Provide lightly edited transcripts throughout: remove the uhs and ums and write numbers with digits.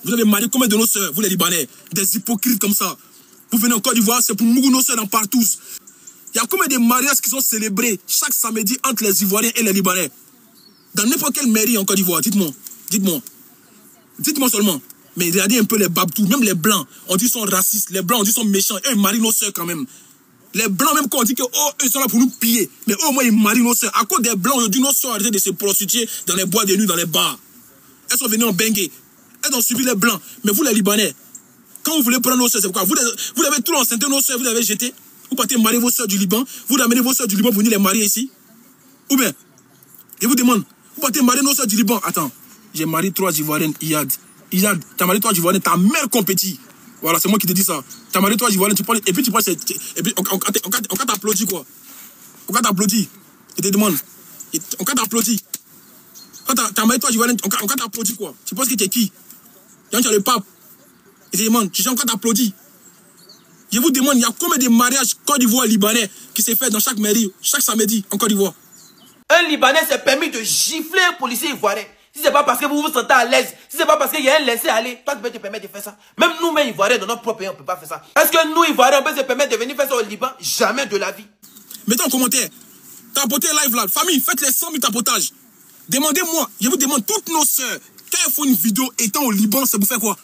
Vous avez marié combien de nos sœurs, vous les Libanais? Des hypocrites comme ça. Vous venez en Côte d'Ivoire, c'est pour mourir nos sœurs dans partout. Il y a combien de mariages qui sont célébrés chaque samedi entre les Ivoiriens et les Libanais? Dans n'importe quelle mairie en Côte d'Ivoire, dites-moi. Dites-moi. Dites-moi seulement. Mais regardez un peu les Babtou, même les Blancs, on dit qu'ils sont racistes, les Blancs, on dit qu'ils sont méchants, eux, ils marient nos sœurs quand même. Les Blancs, même quand on dit que, oh, eux sont là pour nous piller, mais eux, au moins, ils marient nos sœurs. À cause des Blancs, aujourd'hui, nos sœurs ont arrêté de se prostituer dans les bois de nuit, dans les bars. Elles sont venues en bengue. Elles ont suivi les Blancs. Mais vous, les Libanais, quand vous voulez prendre nos sœurs, c'est quoi? Vous avez tout enceinté nos sœurs, vous avez jeté. Vous partez marier vos sœurs du Liban, vous ramenez vos sœurs du Liban pour venir les marier ici. Ou bien, je vous demande, vous partez marier nos sœurs du Liban. Attends, j'ai marié 3 Ivoiriennes, Iyad. Iyad, t'as marié 3 Ivoiriennes, ta mère compétit. Voilà, c'est moi qui te dis ça. T'as marié 3 Ivoiriennes, tu parles, et puis tu parles, et puis on t'applaudit quoi. On t'applaudit. Je te demande, on t'applaudit. Quand t'as marié 3 Ivoiriennes, on t'applaudit quoi. Tu penses que t'es qui? Tu as le pape. Je te demande, tu sais encore t'applaudis. Je vous demande, il y a combien de mariages Côte d'Ivoire libanais qui se fait dans chaque mairie, chaque samedi en Côte d'Ivoire? Un Libanais s'est permis de gifler un policier ivoirien. Si c'est pas parce que vous vous sentez à l'aise, si c'est pas parce qu'il y a un laisser-aller, toi tu peux te permettre de faire ça. Même nous-mêmes Ivoiriens, dans notre propre pays, on ne peut pas faire ça. Est-ce que nous Ivoiriens, on peut se permettre de venir faire ça au Liban? Jamais de la vie. Mettez en commentaire, tapotez live là, famille, faites les 100 000 tapotages. Demandez-moi, je vous demande, toutes nos sœurs, quand elles font une vidéo étant au Liban, ça vous fait quoi?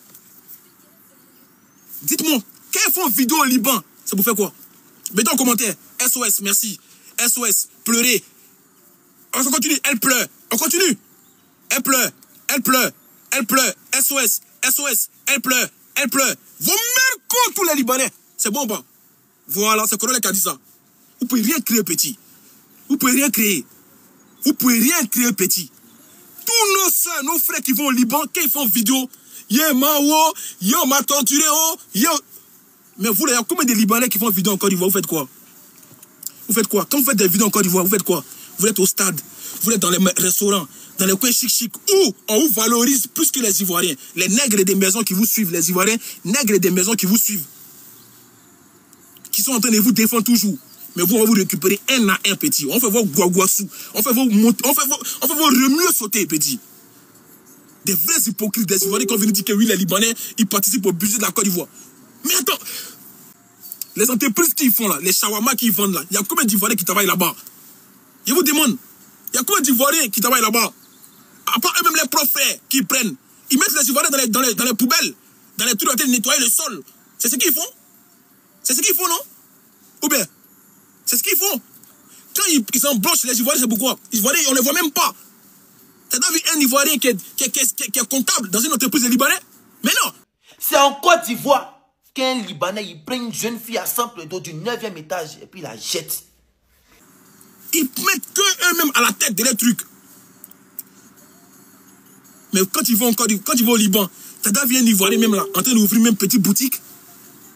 Dites-moi, quand elles font une vidéo au Liban, ça vous fait quoi? Mettez en commentaire, SOS, merci. SOS, pleurez. On continue, elle pleure, on continue. Elle pleure, elle pleure, elle pleure. SOS, SOS, elle pleure, elle pleure. Vos mères contre tous les Libanais. C'est bon ou pas? Voilà, c'est Colonel qui a dit ça. Vous pouvez rien créer petit. Vous pouvez rien créer. Vous pouvez rien créer petit. Tous nos soeurs, nos frères qui vont au Liban, quand ils font vidéo, yo m'a torturé, yo. Mais vous, il y a combien de Libanais qui font vidéo en Côte d'Ivoire? Vous faites quoi? Vous faites quoi? Quand vous faites des vidéos en Côte d'Ivoire, vous faites quoi? Vous êtes au stade, vous êtes dans les restaurants, dans les coins chic, où on vous valorise plus que les Ivoiriens. Les nègres des maisons qui vous suivent, les Ivoiriens, nègres des maisons qui vous suivent. Qui sont en train de vous défendre toujours. Mais vous, on va vous récupérer un à un, petit. On fait vos guaguassous. On fait vos remueux sauter, petit. Des vrais hypocrites, des Ivoiriens qui ont venu dire que oui, les Libanais, ils participent au budget de la Côte d'Ivoire. Mais attends, les entreprises qu'ils font là, les shawarma qu'ils vendent là, il y a combien d'Ivoiriens qui travaillent là-bas? Je vous demande, il y a combien d'Ivoiriens qui travaillent là-bas? À part eux-mêmes les profs qui prennent, ils mettent les Ivoiriens dans les poubelles, dans les trucs de nettoyer le sol. C'est ce qu'ils font? C'est ce qu'ils font, non? Ou bien, c'est ce qu'ils font. Quand ils embauchent les Ivoiriens, c'est pourquoi? Les Ivoiriens, on ne les voit même pas. T'as vu un Ivoirien qui est comptable dans une entreprise de Libanais? Mais non! C'est en Côte d'Ivoire qu'un Libanais, il prend une jeune fille à 100 d'eau du 9e étage et puis il la jette. Ils mettent que eux-mêmes à la tête de les trucs. Mais quand ils vont au Liban, t'as vu un Ivoirien même là, en train d'ouvrir même petite boutique.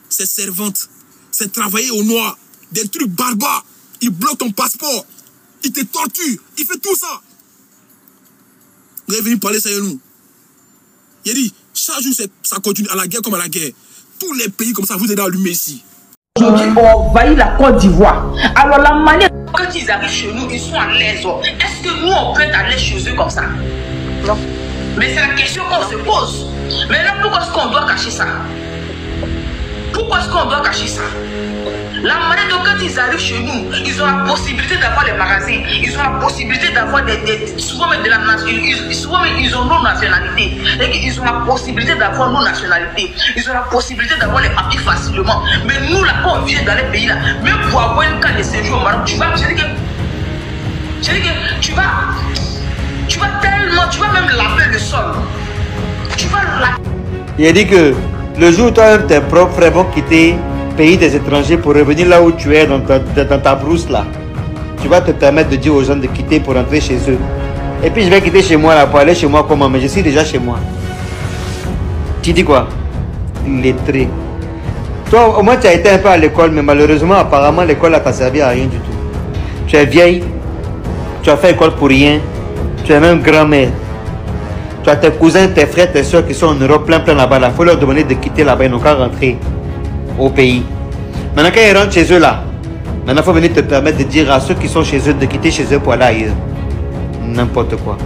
C'est servante. C'est travailler au noir. Des trucs barbares. Il bloque ton passeport. Il te torture. Il fait tout ça. Vous êtes venu parler ça à nous. Il a dit, chaque jour ça continue à la guerre comme à la guerre. Tous les pays comme ça, vous êtes allumés ici. Aujourd'hui, on envahit la Côte d'Ivoire. Alors la manière quand ils arrivent chez nous, ils sont à l'aise. Est-ce que nous, on peut être à l'aise chez eux comme ça? Non. Mais c'est la question qu'on se pose. Mais là, pourquoi est-ce qu'on doit cacher ça? Pourquoi est-ce qu'on doit cacher ça? La manière dont quand ils arrivent chez nous, ils ont la possibilité d'avoir les magasins, ils ont la possibilité d'avoir souvent même de la nationalité, souvent même ils ont nos nationalités, ils ont la possibilité d'avoir nos nationalités, ils ont la possibilité d'avoir les papiers facilement. Mais nous là, quand on vient dans les pays là, même pour avoir une carte de séjour au Maroc, tu vas tellement, tu vas même laver le sol. Tu vas laver. Il a dit que le jour où toi-même tes propres frères vont quitter pays des étrangers pour revenir là où tu es dans ta brousse là, tu vas te permettre de dire aux gens de quitter pour rentrer chez eux. Et puis je vais quitter chez moi là pour aller chez moi comment? Mais je suis déjà chez moi. Tu dis quoi? Lettré. Toi au moins tu as été un peu à l'école, mais malheureusement apparemment l'école là t'a servi à rien du tout. Tu es vieille, tu as fait école pour rien, tu es même grand-mère. Tu as tes cousins, tes frères, tes soeurs qui sont en Europe plein là-bas là. Il faut leur demander de quitter là-bas, ils n'ont qu'à rentrer au pays. Maintenant quand ils rentrent chez eux là, maintenant il faut venir te permettre de dire à ceux qui sont chez eux de quitter chez eux pour aller ailleurs. N'importe quoi.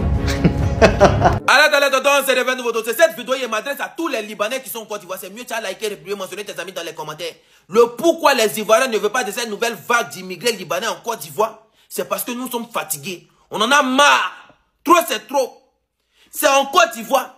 Arrête, on se réveille un nouveau dossier. Cette vidéo, il m'adresse à tous les Libanais qui sont en Côte d'Ivoire. C'est mieux, tu as liké, republié, mentionné tes amis dans les commentaires. Le pourquoi les Ivoiriens ne veulent pas de cette nouvelle vague d'immigrés libanais en Côte d'Ivoire, c'est parce que nous sommes fatigués. On en a marre. Trop, c'est trop. C'est en Côte d'Ivoire.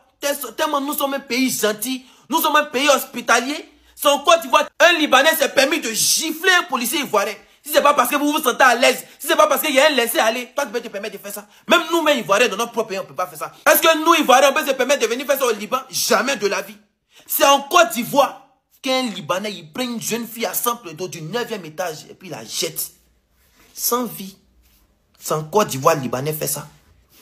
Tellement nous sommes un pays gentil. Nous sommes un pays hospitalier. C'est en Côte d'Ivoire. Un Libanais s'est permis de gifler un policier ivoirien. Si c'est pas parce que vous vous sentez à l'aise, si c'est pas parce qu'il y a un laisser-aller, toi tu peux te permettre de faire ça. Même nous-mêmes Ivoiriens, dans notre propre pays, on ne peut pas faire ça. Est-ce que nous Ivoiriens, on peut se permettre de venir faire ça au Liban? Jamais de la vie. C'est en Côte d'Ivoire qu'un Libanais, il prend une jeune fille à 100 le dos du 9e étage et puis il la jette. Sans vie. C'est en Côte d'Ivoire, le Libanais fait ça.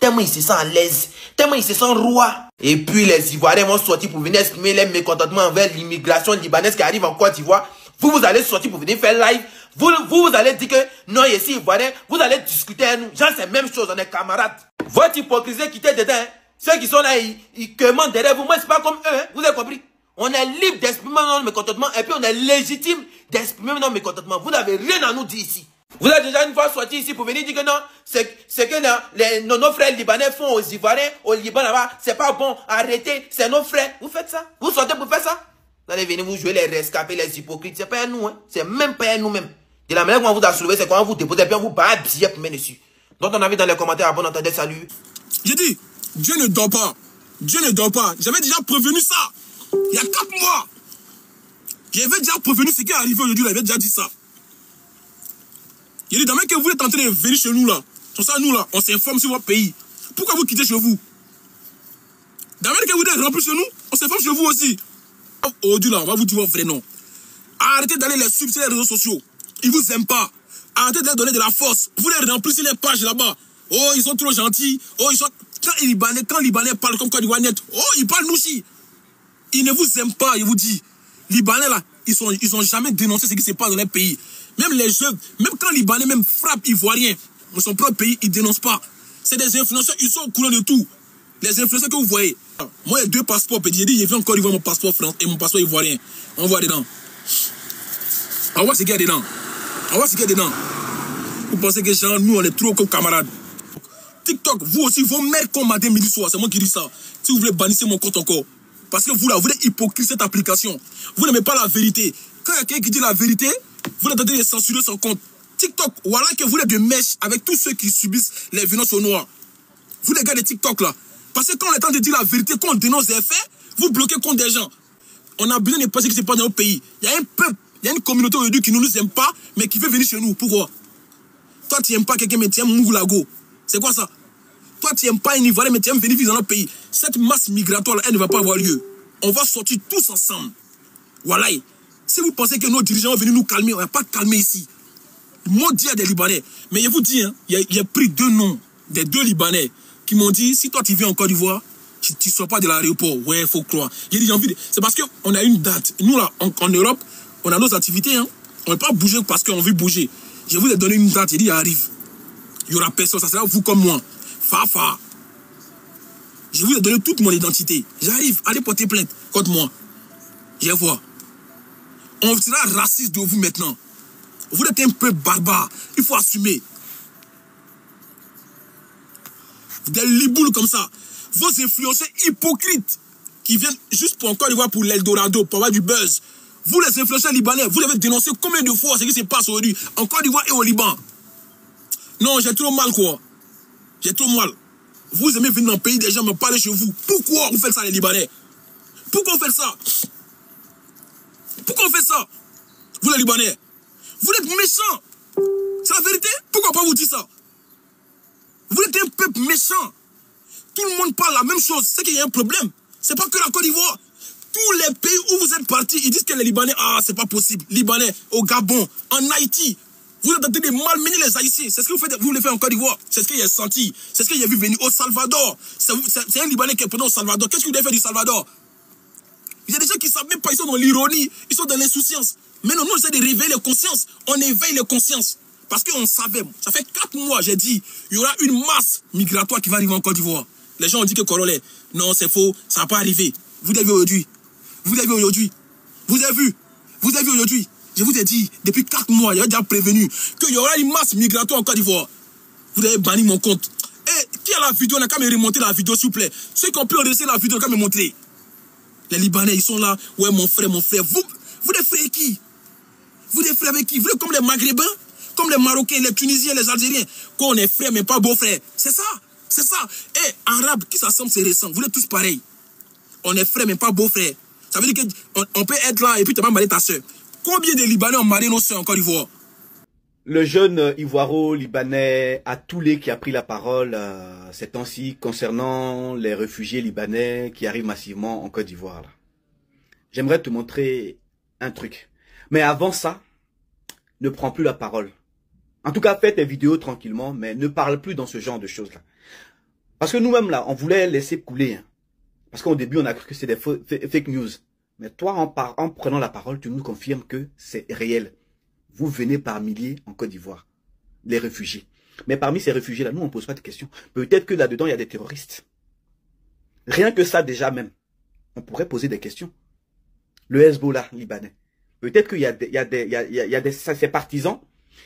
Tellement il se sent à l'aise, tellement il se sent roi. Et puis les Ivoiriens vont sortir pour venir exprimer leur mécontentement envers l'immigration libanaise qui arrive en Côte d'Ivoire. Vous allez sortir pour venir faire live. Vous allez dire que non, ici, Ivoiriens, vous allez discuter avec nous. Genre, c'est la même chose, on est camarades. Votre hypocrisie qui était dedans, hein. Ceux qui sont là, ils commandent derrière vous. Moi, c'est pas comme eux, hein. Vous avez compris? On est libre d'exprimer notre mécontentement et puis on est légitime d'exprimer notre mécontentement. Vous n'avez rien à nous dire ici. Vous êtes déjà une fois sorti ici pour venir dire que non, c'est que nos frères libanais font aux Ivoiriens, au Liban là-bas, c'est pas bon, arrêtez, c'est nos frères. Vous faites ça? Vous sortez pour faire ça? Vous allez venir vous jouer les rescapés, les hypocrites. C'est pas à nous, hein. C'est même pas à nous-mêmes. De la manière qu'on vous a soulevé, c'est quand vous déposez, puis on vous bat un billet pour mettre dessus. Donc on a vu dans les commentaires, bon entendez, salut. J'ai dit, Dieu ne dort pas. Dieu ne dort pas. J'avais déjà prévenu ça. Il y a 4 mois. J'avais déjà prévenu ce qui est arrivé aujourd'hui, j'avais déjà dit ça. J'ai dit, dans le que vous êtes en train de venir chez nous là, sur ça, nous là, on s'informe sur votre pays. Pourquoi vous quittez chez vous? Dans le que vous êtes rempli chez nous, on s'informe chez vous aussi. Aujourd'hui là, on va vous dire votre vrai nom. Arrêtez d'aller les suivre sur les réseaux sociaux. Ils vous aiment pas. Arrêtez de leur donner de la force. Vous les remplissez les pages là-bas. Oh, ils sont trop gentils. Oh, ils sont... Quand Libanais parlent comme Côte d'Ivoire net, oh, ils parlent nous aussi. Ils ne vous aiment pas, je vous dis. Libanais là, ils ont jamais dénoncé ce qui se passe dans leur pays. Même les jeunes, même quand Libanais même frappent Ivoiriens dans son propre pays, ils dénoncent pas. C'est des influenceurs, ils sont au courant de tout. Les influenceurs que vous voyez. Moi, j'ai 2 passeports. J'ai dit, j'ai vu encore mon passeport français et mon passeport ivoirien. On voit dedans. On voit ce qu'il y a dedans. On voit ce qu'il y a dedans. Vous pensez que genre, nous, on est trop comme camarades. TikTok, vous aussi, vos mères comme matin, midi, soir. C'est moi qui dis ça. Si vous voulez bannir mon compte encore. Parce que vous, là, vous êtes hypocrite cette application. Vous n'aimez pas la vérité. Quand il y a quelqu'un qui dit la vérité, vous êtes en train de censurer son compte. TikTok, voilà que vous êtes de mèche avec tous ceux qui subissent les violences au noir. Vous, les gars de TikTok, là. Parce que quand on est en train de dire la vérité, quand on dénonce des faits, vous bloquez contre des gens. On a besoin de passer ce qui se passe dans notre pays. Il y a un peuple, il y a une communauté aujourd'hui qui ne nous aime pas, mais qui veut venir chez nous. Pourquoi? Toi, tu n'aimes pas quelqu'un, mais tu aimes Mouglago. C'est quoi ça? Toi, tu n'aimes pas un Ivoirien, mais tu aimes venir vivre dans notre pays. Cette masse migratoire, elle ne va pas avoir lieu. On va sortir tous ensemble. Voilà. Si vous pensez que nos dirigeants vont venir nous calmer, on ne va pas calmer ici. Maudit à des Libanais. Mais je vous dis, hein, il y a pris 2 noms des 2 Libanais qui m'ont dit, si toi tu viens en Côte d'Ivoire, tu ne sors pas de l'aéroport. Ouais, il faut croire. J'ai dit, j'ai envie de... C'est parce qu'on a une date. Nous, là, en Europe, on a nos activités. Hein. On ne peut pas bouger parce qu'on veut bouger. Je vous ai donné une date. J'ai dit, arrive. Il n'y aura personne. Ça sera vous comme moi. Fafa. Je vous ai donné toute mon identité. J'arrive. Allez porter plainte contre moi. Je vois. On sera raciste de vous maintenant. Vous êtes un peu barbare. Il faut assumer. Des liboules comme ça. Vos influenceurs hypocrites qui viennent juste pour encore voir pour l'Eldorado, pour avoir du buzz. Vous les influenceurs libanais, vous avez dénoncé combien de fois ce qui se passe aujourd'hui en Côte d'Ivoire et au Liban? Non, j'ai trop mal quoi. J'ai trop mal. Vous aimez venir dans le pays des gens me parler chez vous. Pourquoi vous faites ça les Libanais? Pourquoi vous faites ça? Pourquoi vous faites ça? Vous les Libanais, vous êtes méchants. C'est la vérité. Pourquoi pas vous dire ça? Vous êtes un peuple méchant. Tout le monde parle la même chose. C'est qu'il y a un problème. C'est pas que la Côte d'Ivoire. Tous les pays où vous êtes partis, ils disent que les Libanais, ah, c'est pas possible. Libanais, au Gabon, en Haïti. Vous êtes en train de malmener les Haïtiens. C'est ce que vous voulez faire en Côte d'Ivoire. C'est ce que j'ai senti. C'est ce que j'ai vu venir au Salvador. C'est un Libanais qui est présent au Salvador. Qu'est-ce que vous devez faire du Salvador? Il y a des gens qui ne savent même pas, ils sont dans l'ironie, ils sont dans l'insouciance. Mais non, nous, on essaie de réveiller les consciences. On éveille les consciences. Parce qu'on savait, ça fait 4 mois, j'ai dit, il y aura une masse migratoire qui va arriver en Côte d'Ivoire. Les gens ont dit que Corollaire, non, c'est faux, ça va pas arriver. Vous l'avez aujourd'hui. Vous l'avez aujourd'hui. Vous avez vu. Vous avez vu aujourd'hui. Je vous ai dit, depuis 4 mois, il y a déjà prévenu qu'il y aura une masse migratoire en Côte d'Ivoire. Vous avez banni mon compte. Et qui Qui a la vidéo, on n'a qu'à me remonter la vidéo, s'il vous plaît. Ceux qui ont pu redresser la vidéo, on n'a qu'à me montrer. Les Libanais, ils sont là. Ouais, mon frère, vous des frères qui? Vous des frères avec qui? Vous êtes comme les Maghrébins, comme les Marocains, les Tunisiens, les Algériens. Quoi, on est frères, mais pas beaux-frères. C'est ça. C'est ça. Eh, Arabes, qui s'assemblent, c'est récent. Vous êtes tous pareils. On est frères, mais pas beaux-frères. Ça veut dire qu'on peut être là et puis tu vas marier ta soeur. Combien de Libanais ont marié nos soeurs en Côte d'Ivoire? Le jeune Ivoiro-Libanais Atoulé qui a pris la parole ces temps-ci concernant les réfugiés libanais qui arrivent massivement en Côte d'Ivoire. J'aimerais te montrer un truc. Mais avant ça, ne prends plus la parole. En tout cas, fais tes vidéos tranquillement, mais ne parle plus dans ce genre de choses-là. Parce que nous-mêmes, là, on voulait laisser couler. Hein. Parce qu'au début, on a cru que c'était des fake news. Mais toi, en prenant la parole, tu nous confirmes que c'est réel. Vous venez par milliers en Côte d'Ivoire, les réfugiés. Mais parmi ces réfugiés-là, nous, on ne pose pas de questions. Peut-être que là-dedans, il y a des terroristes. Rien que ça, déjà même, on pourrait poser des questions. Le Hezbollah libanais. Peut-être qu'il y a ces partisans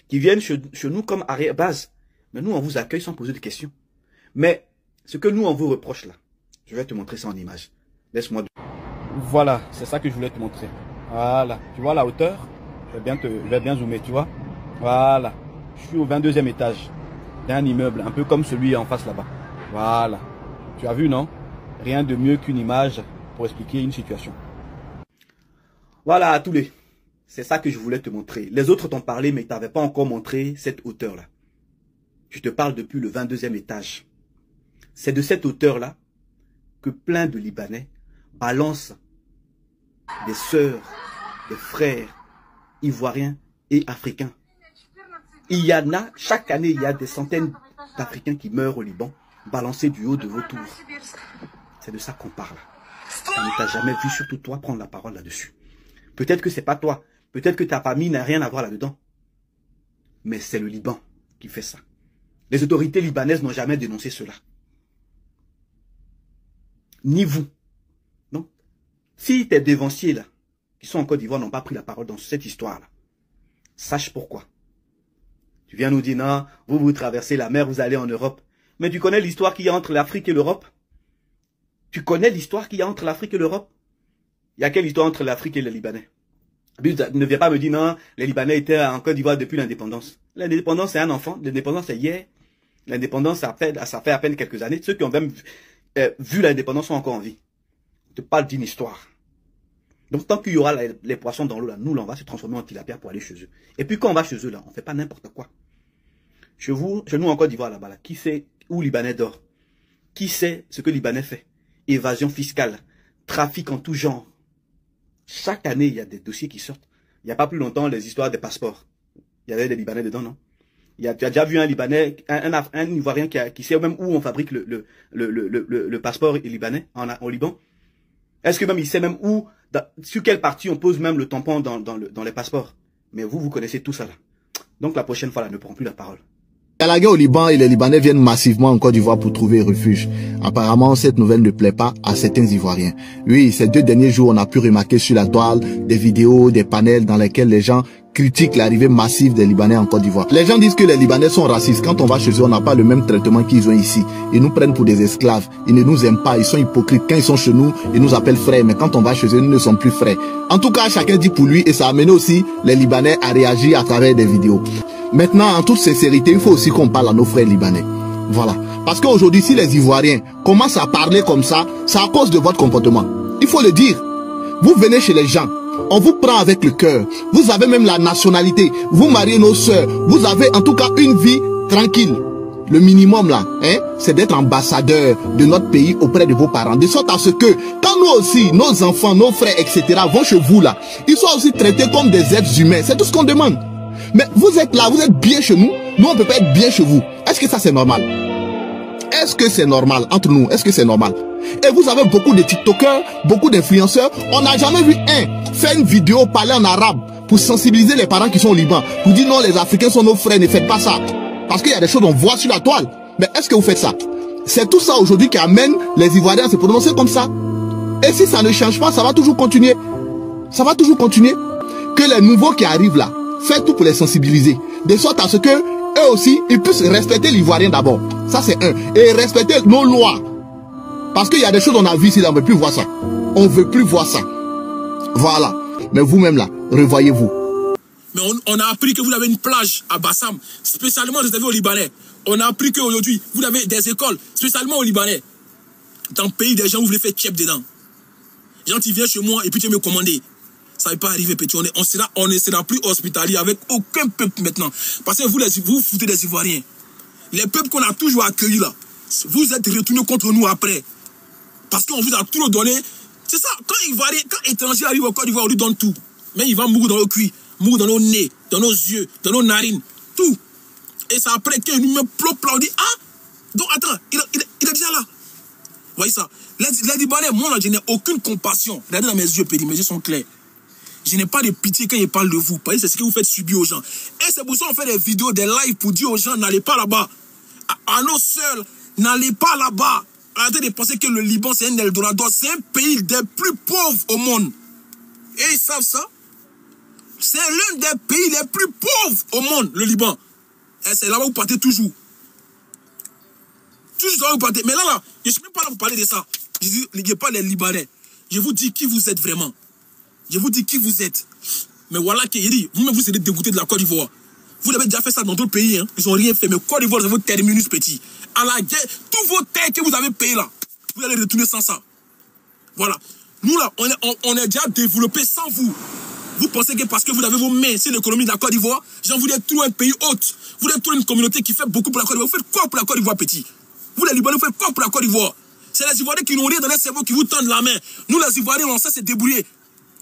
qui viennent chez nous comme arrière-base. Mais nous, on vous accueille sans poser de questions. Mais ce que nous, on vous reproche là, je vais te montrer ça en image. Laisse-moi. Voilà, c'est ça que je voulais te montrer. Voilà, tu vois la hauteur? Je vais bien zoomer, tu vois. Voilà, je suis au 22e étage d'un immeuble, un peu comme celui en face là-bas. Voilà, tu as vu, non? Rien de mieux qu'une image pour expliquer une situation. Voilà, Atoulé. C'est ça que je voulais te montrer. Les autres t'ont parlé, mais tu n'avais pas encore montré cette hauteur-là. Je te parle depuis le 22e étage. C'est de cette hauteur-là que plein de Libanais balancent des sœurs, des frères ivoiriens et africains. Il y en a, chaque année, il y a des centaines d'Africains qui meurent au Liban, balancés du haut de vos tours. C'est de ça qu'on parle. On ne t'a jamais vu, surtout toi, prendre la parole là-dessus. Peut-être que c'est pas toi. Peut-être que ta famille n'a rien à voir là-dedans. Mais c'est le Liban qui fait ça. Les autorités libanaises n'ont jamais dénoncé cela. Ni vous. Non. Si tes dévanciers là, qui sont en Côte d'Ivoire, n'ont pas pris la parole dans cette histoire-là, sache pourquoi. Tu viens nous dire, non, vous traversez la mer, vous allez en Europe. Mais tu connais l'histoire qu'il y a entre l'Afrique et l'Europe? Tu connais l'histoire qu'il y a entre l'Afrique et l'Europe? Il y a quelle histoire entre l'Afrique et les Libanais? Ne viens pas me dire, non, les Libanais étaient en Côte d'Ivoire depuis l'indépendance. L'indépendance, c'est un enfant. L'indépendance, c'est hier. L'indépendance, ça fait à peine quelques années. Ceux qui ont même vu l'indépendance sont encore en vie. Je te parle d'une histoire. Donc, tant qu'il y aura les poissons dans l'eau, là, nous, là, on va se transformer en tilapia pour aller chez eux. Et puis, quand on va chez eux, là, on fait pas n'importe quoi. Chez nous, en Côte d'Ivoire, là-bas, là, qui sait où Libanais dort? Qui sait ce que Libanais fait? Évasion fiscale, trafic en tout genre. Chaque année, il y a des dossiers qui sortent. Il n'y a pas plus longtemps, les histoires des passeports. Il y avait des Libanais dedans, non? Tu as déjà vu un Libanais, un Ivoirien qui sait même où on fabrique le passeport libanais au Liban? Est-ce que même il sait même où, sur quelle partie on pose même le tampon dans les passeports? Mais vous connaissez tout ça là. Donc la prochaine fois là, ne prends plus la parole. Il y a la guerre au Liban et les Libanais viennent massivement en Côte d'Ivoire pour trouver refuge. Apparemment, cette nouvelle ne plaît pas à certains Ivoiriens. Oui, ces 2 derniers jours, on a pu remarquer sur la toile des vidéos, des panels dans lesquels les gens critiquent l'arrivée massive des Libanais en Côte d'Ivoire. Les gens disent que les Libanais sont racistes. Quand on va chez eux, on n'a pas le même traitement qu'ils ont ici. Ils nous prennent pour des esclaves. Ils ne nous aiment pas. Ils sont hypocrites. Quand ils sont chez nous, ils nous appellent frères. Mais quand on va chez eux, nous ne sommes plus frères. En tout cas, chacun dit pour lui et ça a amené aussi les Libanais à réagir à travers des vidéos. Maintenant, en toute sincérité, il faut aussi qu'on parle à nos frères libanais. Voilà. Parce qu'aujourd'hui, si les Ivoiriens commencent à parler comme ça, c'est à cause de votre comportement. Il faut le dire. Vous venez chez les gens. On vous prend avec le cœur. Vous avez même la nationalité. Vous mariez nos sœurs. Vous avez en tout cas une vie tranquille. Le minimum là, hein, c'est d'être ambassadeur de notre pays auprès de vos parents. De sorte à ce que, quand nous aussi, nos enfants, nos frères, etc. vont chez vous là, ils soient aussi traités comme des êtres humains. C'est tout ce qu'on demande. Mais vous êtes là, vous êtes bien chez nous. Nous, on ne peut pas être bien chez vous. Est-ce que ça, c'est normal? Est-ce que c'est normal entre nous? Est-ce que c'est normal? Et vous avez beaucoup de TikTokers, beaucoup d'influenceurs. On n'a jamais vu un faire une vidéo parler en arabe pour sensibiliser les parents qui sont au Liban. Pour dire non, les Africains sont nos frères, ne faites pas ça. Parce qu'il y a des choses qu'on voit sur la toile. Mais est-ce que vous faites ça? C'est tout ça aujourd'hui qui amène les Ivoiriens à se prononcer comme ça. Et si ça ne change pas, ça va toujours continuer. Ça va toujours continuer. Que les nouveaux qui arrivent là, faites tout pour les sensibiliser. De sorte à ce que eux aussi, ils puissent respecter l'Ivoirien d'abord. Ça, c'est un. Et respecter nos lois. Parce qu'il y a des choses qu'on a vues ici, on ne veut plus voir ça. On ne veut plus voir ça. Voilà. Mais vous-même là, revoyez-vous. Mais on a appris que vous avez une plage à Bassam, spécialement réservée aux Libanais. On a appris qu'aujourd'hui, vous avez des écoles, spécialement aux Libanais. Dans le pays des gens, vous voulez faire tchèp dedans. Les gens qui viennent chez moi et puis tu me commander. Ça ne va pas arriver, petit. On ne sera plus hospitalier avec aucun peuple maintenant. Parce que vous foutez des Ivoiriens. Les peuples qu'on a toujours accueillis là, vous êtes retournés contre nous après. Parce qu'on vous a tout donné. C'est ça, quand étranger arrive au Côte d'Ivoire, on lui donne tout. Mais il va mourir dans nos cuits, mourir dans nos nez, dans nos yeux, dans nos narines, tout. Et c'est après qu'il nous met plop là, on dit, ah, donc attends, il est déjà là. Vous voyez ça? Les Libanais, moi là, je n'ai aucune compassion. Regardez dans mes yeux, pédis, mes yeux sont clairs. Je n'ai pas de pitié quand ils parlent de vous. Parce que c'est ce que vous faites subir aux gens. Et c'est pour ça qu'on fait des vidéos, des lives pour dire aux gens, n'allez pas là-bas. À nos seuls, n'allez pas là-bas. Arrêtez de penser que le Liban, c'est un Eldorado. C'est un pays des plus pauvres au monde. Et ils savent ça. C'est l'un des pays les plus pauvres au monde, le Liban. Et c'est là-bas où vous partez toujours. Toujours là où vous partez. Mais là, je ne suis même pas là pour parler de ça. Je dis, n'ayez pas les Libanais. Je vous dis qui vous êtes vraiment. Je vous dis qui vous êtes. Mais voilà qu'il dit, vous-même vous êtes dégoûté de la Côte d'Ivoire. Vous avez déjà fait ça dans d'autres pays, hein. Ils n'ont rien fait. Mais Côte d'Ivoire, c'est votre terminus petit. À la guerre, tous vos terres que vous avez payées là, vous allez retourner sans ça. Voilà. Nous là, on est déjà développé sans vous. Vous pensez que parce que vous avez vos mains sur l'économie de la Côte d'Ivoire, vous voulez trouver un pays hôte. Vous voulez trouver une communauté qui fait beaucoup pour la Côte d'Ivoire. Vous faites quoi pour la Côte d'Ivoire, petit? Vous les Libanais, vous faites quoi pour la Côte d'Ivoire? C'est les Ivoiriens qui n'ont rien dans les cerveaux qui vous tendent la main. Nous les Ivoiriens, on sait se débrouiller.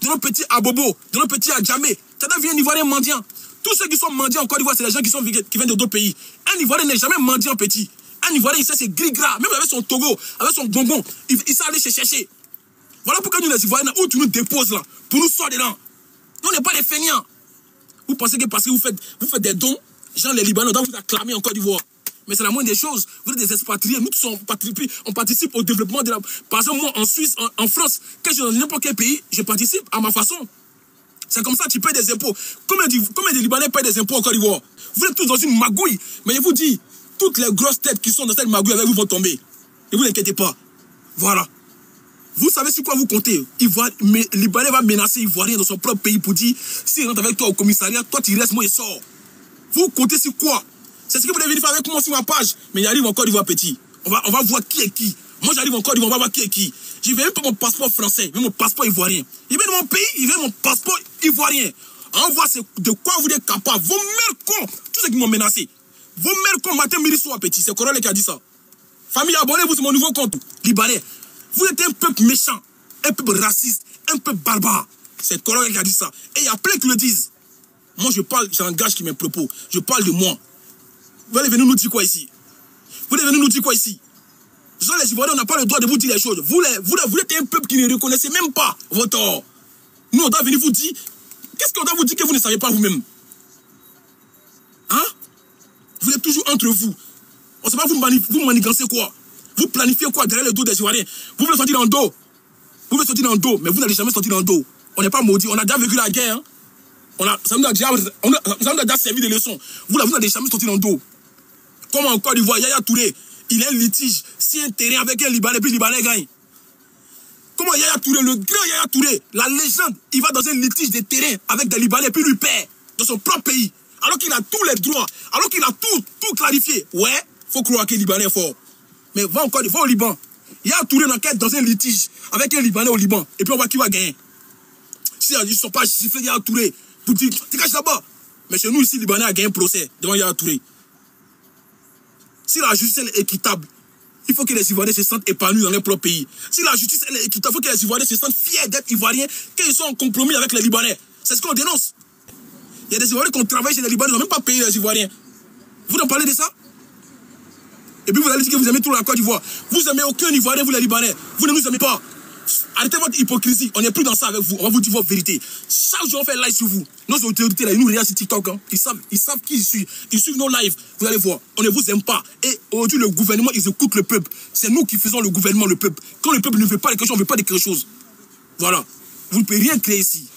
De nos petits Abobo, de nos petits Adjamé. Ça devient un Ivoirien mendiant. Tous ceux qui sont mendiants en Côte d'Ivoire, c'est les gens qui viennent de d'autres pays. Un Ivoirien n'est jamais mendiant, petit. Un Ivoirien, il sait c'est gris-gras. Même avec son Togo, avec son bonbon, il sait aller se chercher. Voilà pourquoi nous, les Ivoiriens, où tu nous déposes là, pour nous sortir dedans. Nous, on n'est pas des feignants. Vous pensez que parce que vous faites des dons, gens, les Libanais, on doit vous acclamer en Côte d'Ivoire. Mais c'est la moindre des choses. Vous êtes des expatriés. Nous tous, on participe au développement de la... Par exemple, moi, en Suisse, en France, quand je suis dans n'importe quel pays, je participe à ma façon. C'est comme ça que tu payes des impôts. Combien de Libanais payent des impôts en Côte d'Ivoire? Vous êtes tous dans une magouille. Mais je vous dis, toutes les grosses têtes qui sont dans cette magouille avec vous vont tomber. Ne vous inquiétez pas. Voilà. Vous savez sur quoi vous comptez? Libanais va menacer Ivoirien dans son propre pays pour dire, s'il rentre avec toi au commissariat, toi tu restes, moi il sort. Vous comptez sur quoi? C'est ce que vous devez faire avec moi sur ma page. Mais il arrive en Côte d'Ivoire, petit. On va voir qui est qui. Moi, j'arrive en Côte d'Ivoire, on va voir qui est qui. Je vais même pas mon passeport français, mais mon passeport ivoirien. Il vient de mon pays, il vient mon passeport ivoirien. On voit de quoi vous êtes capable. Vos mères cons, tous ceux qui m'ont menacé. Vos mères cons, matin, midi, soir, petit. C'est Corole qui a dit ça. Famille, abonnez-vous sur mon nouveau compte. Libanais. Vous êtes un peuple méchant, un peuple raciste, un peuple barbare. C'est Corole qui a dit ça. Et il y a plein qui le disent. Moi, je parle, j'engage qui mes propos. Je parle de moi. Vous allez venir nous dire quoi ici? Vous allez venir nous dire quoi ici? Les Ivoiriens, on n'a pas le droit de vous dire les choses. Vous êtes un peuple qui ne reconnaissez même pas votre tort. Nous, on doit venir vous dire. Qu'est-ce qu'on doit vous dire que vous ne savez pas vous-même? Hein? Vous êtes toujours entre vous. On ne sait pas vous manigancez quoi? Vous planifiez quoi derrière le dos des Ivoiriens? Vous voulez sortir dans le dos. Vous voulez sortir dans le dos, mais vous n'allez jamais sortir dans le dos. On n'est pas maudit. On a déjà vécu la guerre. Hein? Ça nous a déjà servi de leçon. Vous n'allez jamais sortir dans le dos. Comme en Côte d'Ivoire, Yaya Touré, il a un litige, si un terrain avec un Libanais, puis le Libanais gagne. Comment Yaya Touré, le grand Yaya Touré, la légende, il va dans un litige de terrain avec des Libanais, puis lui perd dans son propre pays. Alors qu'il a tous les droits, alors qu'il a tout clarifié. Ouais, faut croire que le Libanais est fort. Mais va encore, va au Liban. Yaya Touré n'enquête dans un litige avec un Libanais au Liban, et puis on voit qui va gagner. Si ils ne sont pas sifflés Yaya Touré, pour dire, tu caches là-bas. Mais chez nous ici, le Libanais a gagné un procès devant Yaya Touré. Si la justice est équitable, il faut que les Ivoiriens se sentent épanouis dans leur propre pays. Si la justice est équitable, il faut que les Ivoiriens se sentent fiers d'être Ivoiriens, qu'ils sont en compromis avec les Libanais. C'est ce qu'on dénonce. Il y a des Ivoiriens qui ont travaillé chez les Libanais, ils n'ont même pas payé les Ivoiriens. Vous en parlez de ça? Et puis vous allez dire que vous aimez tout la Côte d'Ivoire. Vous n'aimez aucun Ivoirien, vous les Libanais. Vous ne nous aimez pas. Arrêtez votre hypocrisie. On n'est plus dans ça avec vous. On va vous dire votre vérité. Chaque jour, on fait live sur vous. Nos autorités, là, ils nous regardent sur TikTok. Hein. Ils savent qui ils suivent. Ils suivent nos lives. Vous allez voir. On ne vous aime pas. Et aujourd'hui, le gouvernement, ils écoutent le peuple. C'est nous qui faisons le gouvernement, le peuple. Quand le peuple ne veut pas quelque chose, on ne veut pas de quelque chose. Voilà. Vous ne pouvez rien créer ici.